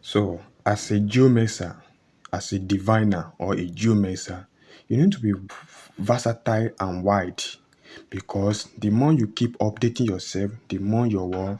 So, as a geomancer, as a diviner or a geomancer, you need to be versatile and wide because the more you keep updating yourself, the more you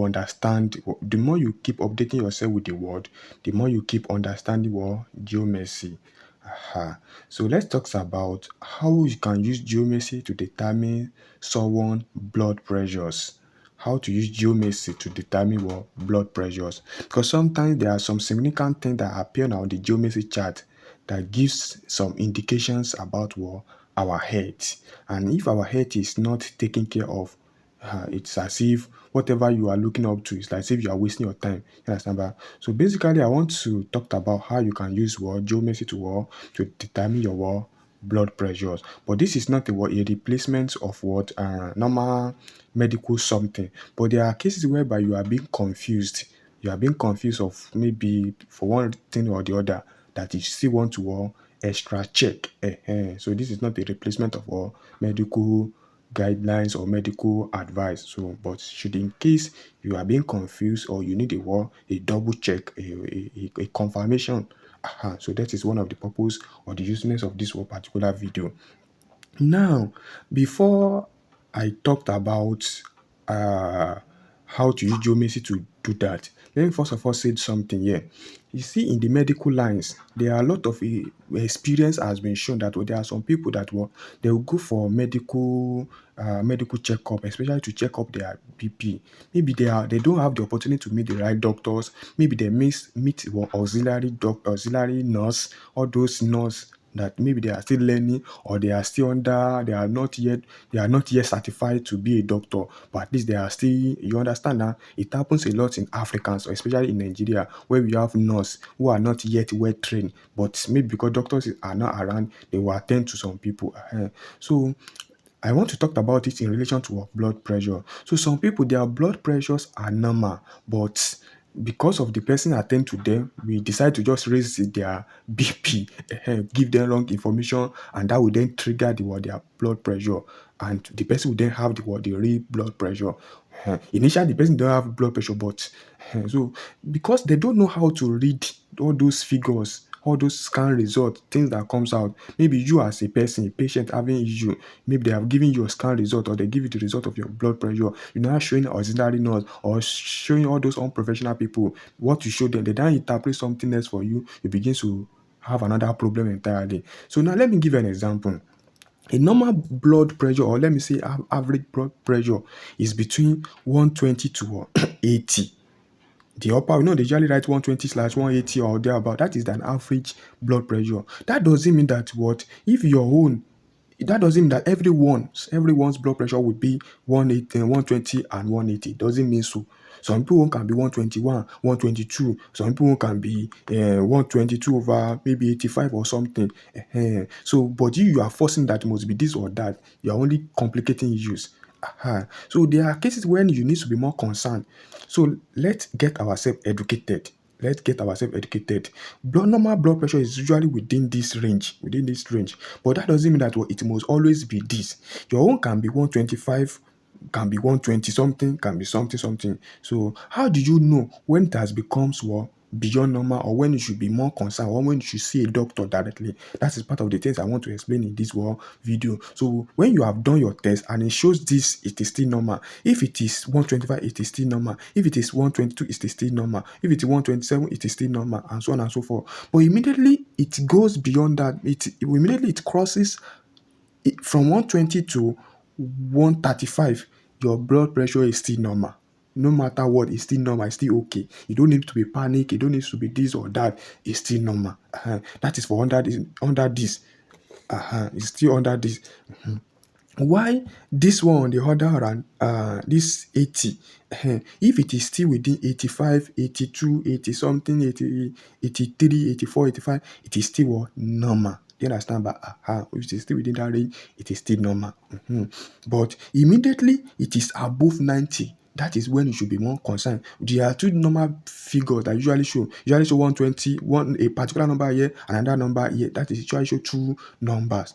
understand, the more you keep updating yourself with the world, the more you keep understanding what geomancy. Aha. So let's talk about how you can use geomancy to determine someone blood pressures. How to use geomancy to determine what blood pressures. Because sometimes there are some significant things that appear on the geomancy chart that gives some indications about what our health. And if our health is not taken care of, it's as if whatever you are looking up to is like as if you are wasting your time. You understand? So basically, I want to talk about how you can use what geometry to determine your what blood pressures. But this is not a replacement of what normal medical something. But there are cases whereby you are being confused. You are being confused of maybe for one thing or the other that you still want to extra check. So this is not a replacement of medical guidelines or medical advice. So, but should in case you are being confused or you need a double check, a confirmation. So that is one of the purpose or the useness of this one particular video. Now, before I talked about uh, how to use geomancy to do that, let me first of all say something here. You see, in the medical lines, there are a lot of experience has been shown that there are some people that they will go for medical checkup, especially to check up their BP. Maybe they don't have the opportunity to meet the right doctors. Maybe they meet one auxiliary nurse, or those nurse that maybe they are still learning or they are not yet certified to be a doctor, but at least they are still, you understand now. It happens a lot in Africans, especially in Nigeria, where we have nurses who are not yet well trained, but maybe because doctors are not around, they will attend to some people. So I want to talk about it in relation to our blood pressure. So some people, their blood pressures are normal, but because of the person attend to them, we decide to just raise their BP, give them wrong information, and that will then trigger their blood pressure, and the person will then have the real blood pressure. Initially, the person don't have blood pressure, but so because they don't know how to read all those figures, all those scan results, things that comes out. Maybe you as a person, a patient having issue, maybe they have given you a scan result or they give you the result of your blood pressure. You're now showing auxiliary nurse or showing all those unprofessional people what you show them. They then interpret something else for you. You begin to have another problem entirely. So now let me give you an example. A normal blood pressure, or let me say average blood pressure, is between 120 to 80. The upper, they usually write 120/180 or thereabout. That is an average blood pressure. That doesn't mean that if your own, that doesn't mean that everyone's blood pressure will be 180, 120 and 180. It doesn't mean so. Some people can be 121, 122. Some people can be 122 over maybe 85 or something. So, but you are forcing that it must be this or that. You are only complicating issues. So there are cases when you need to be more concerned. So let's get ourselves educated. Let's get ourselves educated. Normal blood pressure is usually within this range. But that doesn't mean that it must always be this. Your own can be 125, can be 120 something, can be something something. So how do you know when it has becomes beyond normal, or when you should be more concerned, or when you should see a doctor directly? That is part of the things I want to explain in this video. So when you have done your test and it shows this, it is still normal. If it is 125, it is still normal. If it is 122, it is still normal. If it is 127, it is still normal, and so on and so forth. But immediately it goes beyond that. It crosses from 120 to 135. Your blood pressure is still normal. No matter what, it's still normal. It's still okay. You don't need to be panic. You don't need to be this or that. It's still normal. That is for under this. It's still under this. Why this one on the other hand, this 80, if it is still within 85, 82, 80 something, 80, 83, 84, 85, it is still normal. You understand? But if it is still within that range, it is still normal. But immediately it is above 90. That is when you should be more concerned. There are two normal figures that usually show 120, a particular number here, and another number here. That is usually show two numbers.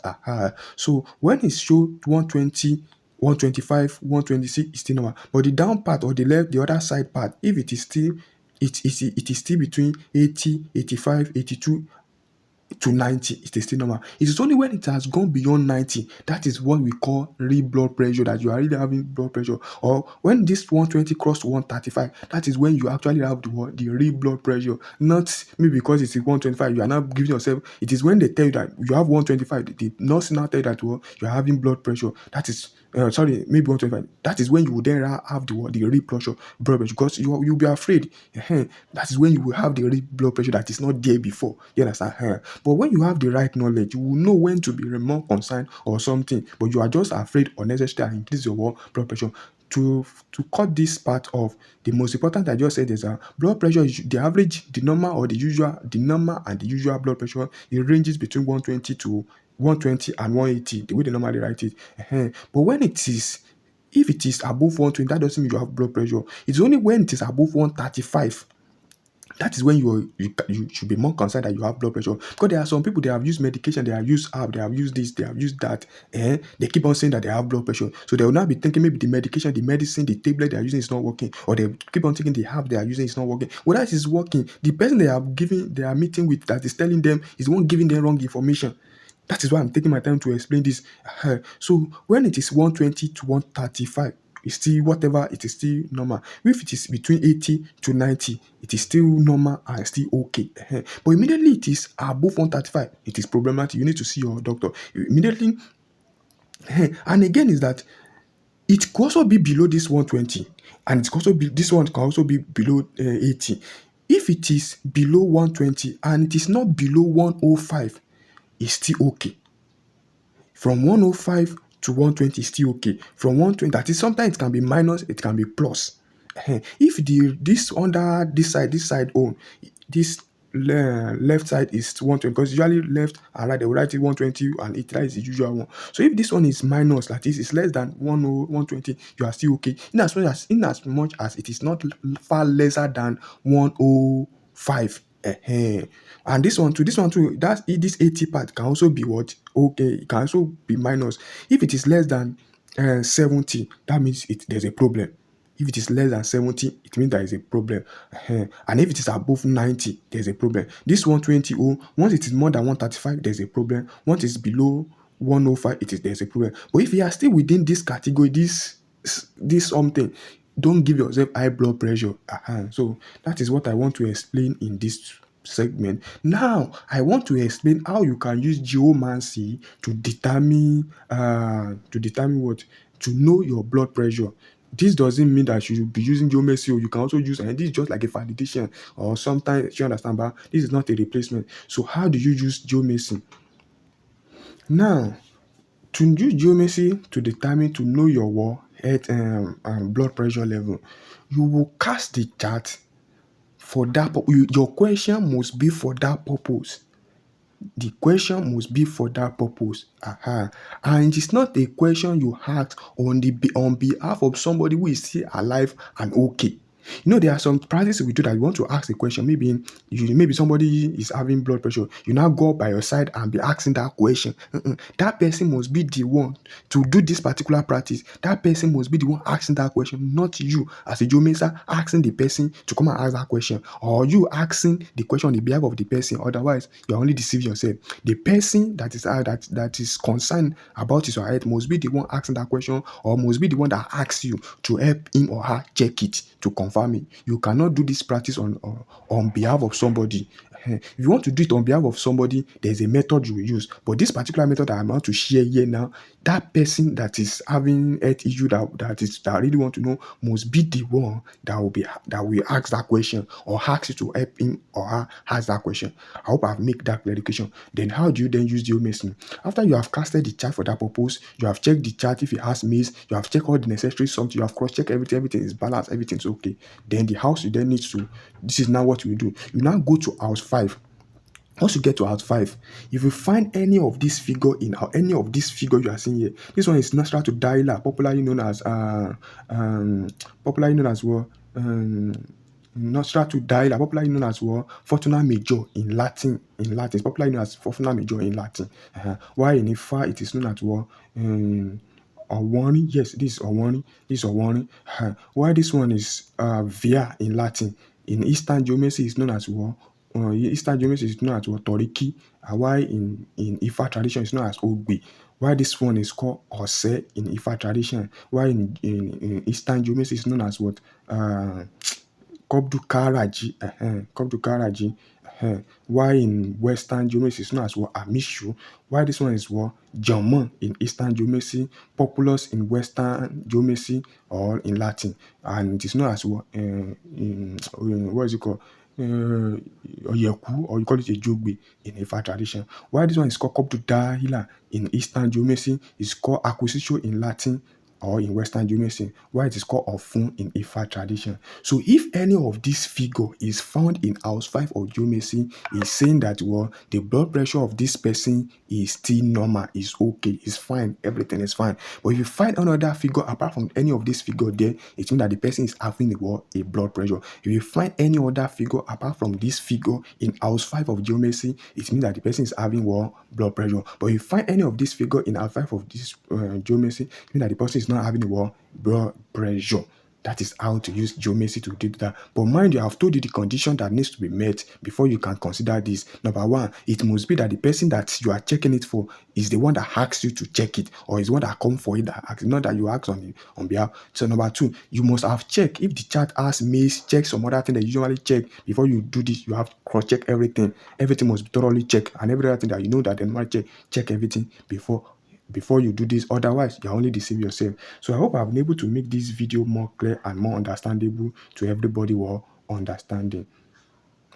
So when it show 120, 125, 126, it's still normal. But the down part or the other side part, if it is still it is still between 80, 85, 82 to 90. It is still normal. It is only when it has gone beyond 90 that is what we call real blood pressure, that you are really having blood pressure. Or when this 120 cross to 135, that is when you actually have the real blood pressure. Not maybe because it's 125 you are not giving yourself. It is when they tell you that you have 125, the nurse now tell you that, well, you are having blood pressure. That is sorry, maybe 125. That is when you will then have the real blood pressure, because you'll be afraid. That is when you will have the real blood pressure that is not there before. You understand? But when you have the right knowledge, you will know when to be more concerned or something. But you are just afraid unnecessarily and increase your blood pressure. To cut this part off, the most important I just said is blood pressure is the average, the normal or the usual, the normal and the usual blood pressure. It ranges between 120 to 120 and 180, the way they normally write it. But when it is, if it is above 120, that doesn't mean you have blood pressure. It's only when it is above 135, that is when you should be more concerned that you have blood pressure. Because there are some people, they have used medication, they have used herb, they have used this, they have used that, they keep on saying that they have blood pressure. So they will not be thinking maybe the medication, the medicine, the tablet they are using is not working, or they keep on thinking the herb they are using is not working. Whether it is working, the person they are meeting with that is telling them is the one giving them wrong information. That is why I'm taking my time to explain this. So when it is 120 to 135, it's still whatever, it is still normal. If it is between 80 to 90, it is still normal and still okay. But immediately it is above 135, it is problematic. You need to see your doctor immediately. And again is that it could also be below this 120, and it could also be, this one can also be below 80. If it is below 120 and it is not below 105, it's still okay. From 105 to 120 is still okay. From 120, that is, sometimes it can be minus, it can be plus. If this under this side on this left side is 120, because usually left and right they will write it 120 and it, that is the usual one. So if this one is minus, that is, it's less than 120, you are still okay. In as much as it is not far lesser than 105. And this one too, that this 80 part can also be what? Okay, it can also be minus. If it is less than 70, that means there's a problem. If it is less than 70, it means there is a problem. And if it is above 90, there's a problem. This 120, once it is more than 135, there's a problem. Once it's below 105, there's a problem. But if you are still within this category, this something, don't give yourself high blood pressure. So that is what I want to explain in this segment. Now I want to explain how you can use geomancy to determine what, to know your blood pressure. This doesn't mean that you should be using geomancy, or you can also use, and this is just like a validation, or sometimes, you understand, but this is not a replacement. So how do you use geomancy? Now, to use geomancy to determine, to know your health blood pressure level, you will cast the chart for that your question must be for that purpose. The question must be for that purpose. And it's not a question you ask on behalf of somebody who is still alive and okay. There are some practices we do that you want to ask a question. Maybe somebody is having blood pressure. You now go by your side and be asking that question. That person must be the one to do this particular practice. That person must be the one asking that question, not you as a geomancer asking the person to come and ask that question, or you asking the question on the behalf of the person. Otherwise, you're only deceiving yourself. The person that is concerned about his or her health must be the one asking that question, or must be the one that asks you to help him or her check it to confirm it. You cannot do this practice on behalf of somebody. If you want to do it on behalf of somebody, there's a method you will use. But this particular method that I'm about to share here now, that person that is having health issue that I really want to know must be the one that will ask that question, or ask you to help him or her ask that question. I hope I've made that clarification. Then how do you then use geomancy? After you have casted the chart for that purpose, you have checked the chart if it has maze, you have checked all the necessary sums, you have cross-checked everything is balanced, everything's okay. Then the house you then need to, this is now what you will do. You now go to house 5. Once you get to house 5, if you find any of this figure you are seeing here, this one is natural to dialer, popularly known as what? Nostra to dialer, popularly known as what? Fortuna major in Latin. It's popularly known as Fortuna major in Latin. While in Ifa it is known as what? Owani. Yes, this is Owani. Why this one is Via in Latin. In Eastern geomancy is known as what? Eastern geomancy is known as what? Toriki. And while in Ifa tradition is known as Ogbe. Why this one is called Ose in Ifa tradition. While in Eastern geomancy is known as what? Kobdu Karaji. Kobdu Karaji. Why in Western geomancy is known as what? Amishu. Why this one is what? German in Eastern geomancy, populous in Western geomancy or in Latin, and it is known as what? What is it called? Oyeku, or you call it a Jogbe in Ifa tradition. Why this one is called Kobdu Dahila in Eastern geomancy, is called Acquisitio in Latin or in Western geomancy, why it is called Ofun in Ifa tradition. So if any of this figure is found in house 5 of geomancy, is saying that, well, the blood pressure of this person is still normal, is okay, is fine, everything is fine. But if you find another figure apart from any of this figure there, it means that the person is having a blood pressure. If you find any other figure apart from this figure in house 5 of geomancy, it means that the person is having what? Blood pressure. But if you find any of this figure in house 5 of this geomancy, it means that the person is not having what? Blood pressure. That is how to use geomancy to do that. But mind you, I've told you the condition that needs to be met before you can consider this. Number one, it must be that the person that you are checking it for is the one that asks you to check it, or is the one that come for it, that asks, not that you ask on behalf. So number two, you must have checked. If the chart has missed, check some other thing that you usually check before you do this. You have to cross-check everything. Everything must be thoroughly checked, and every other thing that you know that they might check everything before you do this. Otherwise, you're only deceiving yourself. So I hope I've been able to make this video more clear and more understandable to everybody who are understanding.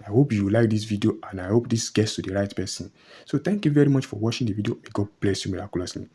I hope you like this video, and I hope this gets to the right person. So thank you very much for watching the video. May God bless you miraculously.